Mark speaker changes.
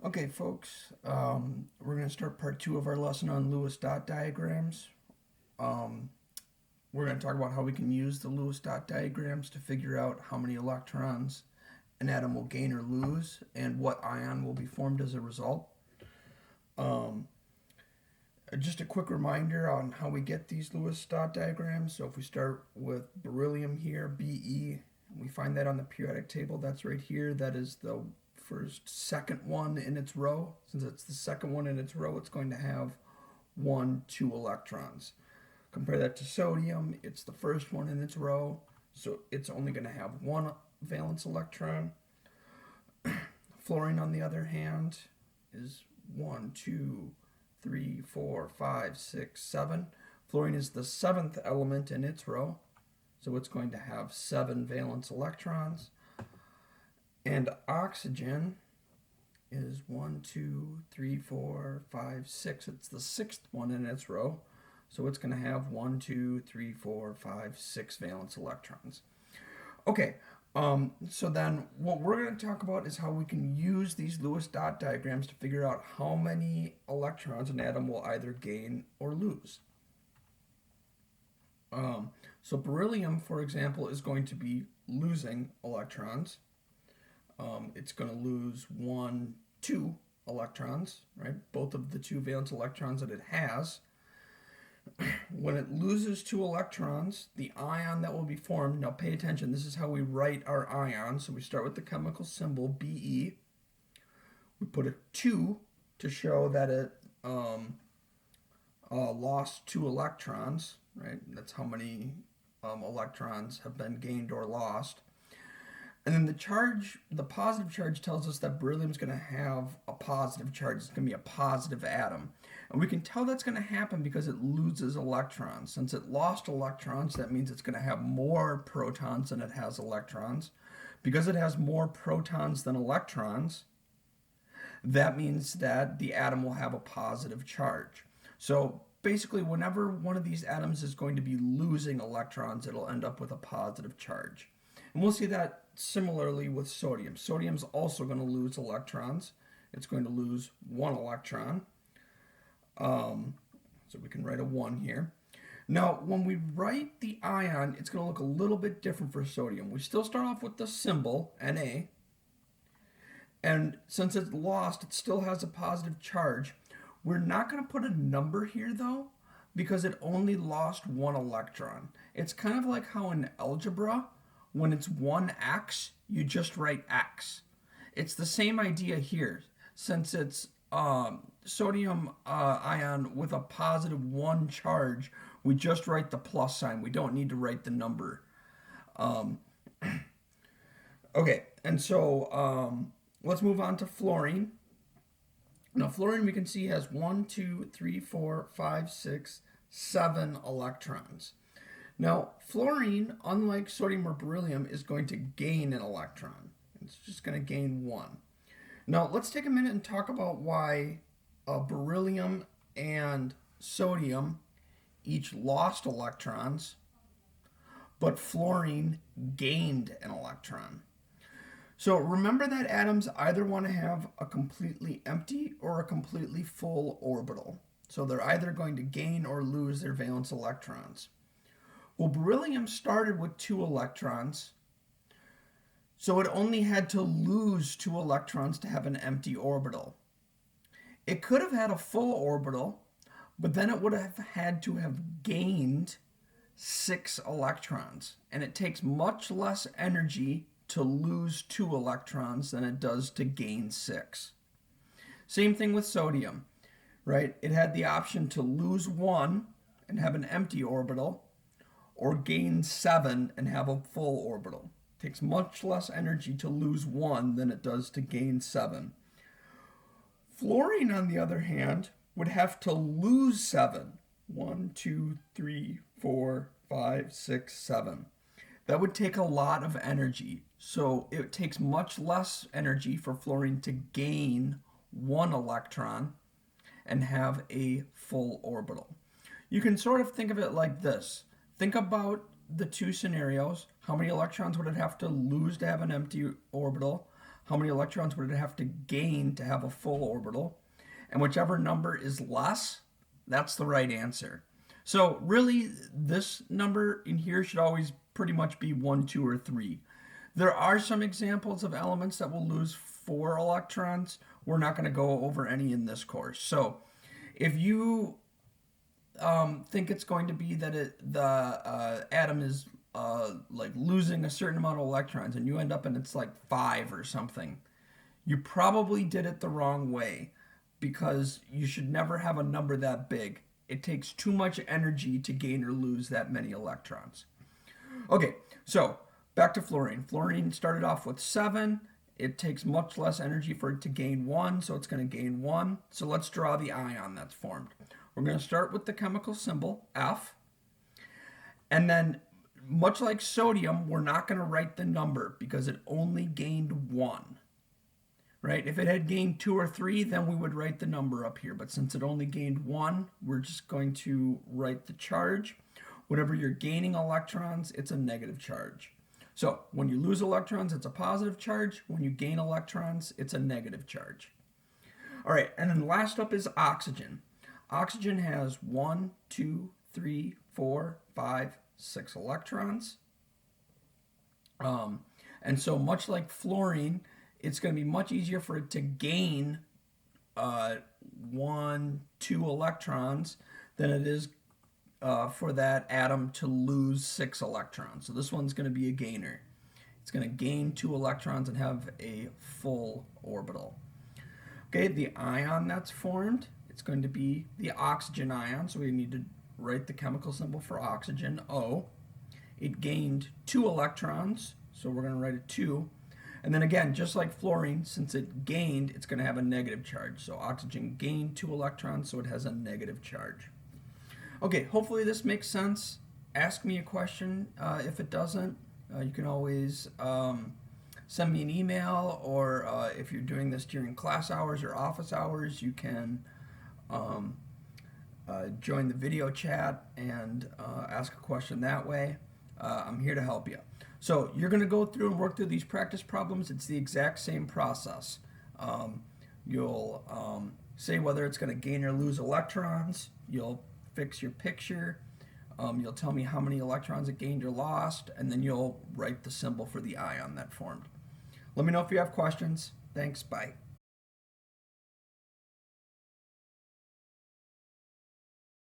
Speaker 1: Okay, folks, we're going to start part two of our lesson on Lewis dot diagrams. Um, we're going to talk about how we can use the Lewis dot diagrams to figure out how many electrons an atom will gain or lose and what ion will be formed as a result. Um, just a quick reminder on how we get these Lewis dot diagrams. So if we start with beryllium here, Be, we find that on the periodic table. That's right here. That is the second one in its row. Since it's the second one in its row, it's going to have 2 electrons. Compare that to sodium. It's the first one in its row, so it's only going to have 1 valence electron. Fluorine, on the other hand, is 1, 2, 3, 4, 5, 6, 7. Fluorine is the 7th element in its row, so it's going to have 7 valence electrons. And oxygen is 1, 2, 3, 4, 5, 6. It's the 6th one in its row. So it's going to have 1, 2, 3, 4, 5, 6 valence electrons. Okay, so then what we're going to talk about is how we can use these Lewis dot diagrams to figure out how many electrons an atom will either gain or lose. So beryllium, for example, is going to be losing electrons. It's going to lose 2 electrons, right? Both of the 2 valence electrons that it has. When it loses 2 electrons, the ion that will be formed, now pay attention, this is how we write our ion. So we start with the chemical symbol Be. We put a 2 to show that it lost 2 electrons, right? That's how many electrons have been gained or lost. And then the positive charge tells us that beryllium is going to have a positive charge. It's going to be a positive atom. And we can tell that's going to happen because it loses electrons. Since it lost electrons, that means it's going to have more protons than it has electrons. Because it has more protons than electrons, that means that the atom will have a positive charge. So basically, whenever one of these atoms is going to be losing electrons, it'll end up with a positive charge. And we'll see that similarly with sodium. Sodium's also going to lose electrons. It's going to lose 1 electron. So we can write a 1 here. Now, when we write the ion, it's going to look a little bit different for sodium. We still start off with the symbol, Na. And since it's lost, it still has a positive charge. We're not going to put a number here, though, because it only lost 1 electron. It's kind of like how in algebra, when it's 1x, you just write x. It's the same idea here. Since it's sodium ion with a positive 1 charge, we just write the plus sign. We don't need to write the number. Okay, and so let's move on to fluorine. Now, fluorine we can see has 1, 2, 3, 4, 5, 6, 7 electrons. Now, fluorine, unlike sodium or beryllium, is going to gain an electron. It's just going to gain 1. Now, let's take a minute and talk about why beryllium and sodium each lost electrons, but fluorine gained an electron. So remember that atoms either want to have a completely empty or a completely full orbital. So they're either going to gain or lose their valence electrons. Well, beryllium started with 2 electrons, so it only had to lose 2 electrons to have an empty orbital. It could have had a full orbital, but then it would have had to have gained 6 electrons. And it takes much less energy to lose 2 electrons than it does to gain 6. Same thing with sodium, right? It had the option to lose 1 and have an empty orbital, or gain 7 and have a full orbital. It takes much less energy to lose 1 than it does to gain 7. Fluorine, on the other hand, would have to lose 7. 1, 2, 3, 4, 5, 6, 7. That would take a lot of energy. So it takes much less energy for fluorine to gain 1 electron and have a full orbital. You can sort of think of it like this. Think about the 2 scenarios. How many electrons would it have to lose to have an empty orbital? how many electrons would it have to gain to have a full orbital? And whichever number is less, that's the right answer. So really, this number in here should always pretty much be 1, 2, or 3. There are some examples of elements that will lose 4 electrons. We're not going to go over any in this course. So if you think it's going to be that the atom is like losing a certain amount of electrons and you end up and it's like 5 or something, you probably did it the wrong way, because you should never have a number that big. It takes too much energy to gain or lose that many electrons. Okay, so back to fluorine. Fluorine started off with 7. It takes much less energy for it to gain 1, so it's going to gain 1. So let's draw the ion that's formed. We're going to start with the chemical symbol, F. And then, much like sodium, we're not going to write the number because it only gained 1. Right? If it had gained 2 or 3, then we would write the number up here. But since it only gained 1, we're just going to write the charge. Whenever you're gaining electrons, it's a negative charge. So when you lose electrons, it's a positive charge. When you gain electrons, it's a negative charge. All right, and then last up is oxygen. Oxygen has 1, 2, 3, 4, 5, 6 electrons. And so much like fluorine, it's going to be much easier for it to gain 1, 2 electrons than it is for that atom to lose 6 electrons. So this one's going to be a gainer. It's going to gain 2 electrons and have a full orbital. Okay, the ion that's formed, it's going to be the oxygen ion, so we need to write the chemical symbol for oxygen, O. It gained 2 electrons, so we're going to write a 2. And then again, just like fluorine, since it gained, it's going to have a negative charge. So oxygen gained 2 electrons, so it has a negative charge. Okay, hopefully this makes sense. Ask me a question. If it doesn't, you can always send me an email, or if you're doing this during class hours or office hours, you can join the video chat and ask a question that way. I'm here to help you. So you're going to go through and work through these practice problems. It's the exact same process. You'll say whether it's going to gain or lose electrons. You'll fix your picture. You'll tell me how many electrons it gained or lost, and then you'll write the symbol for the ion that formed. Let me know if you have questions. Thanks. Bye.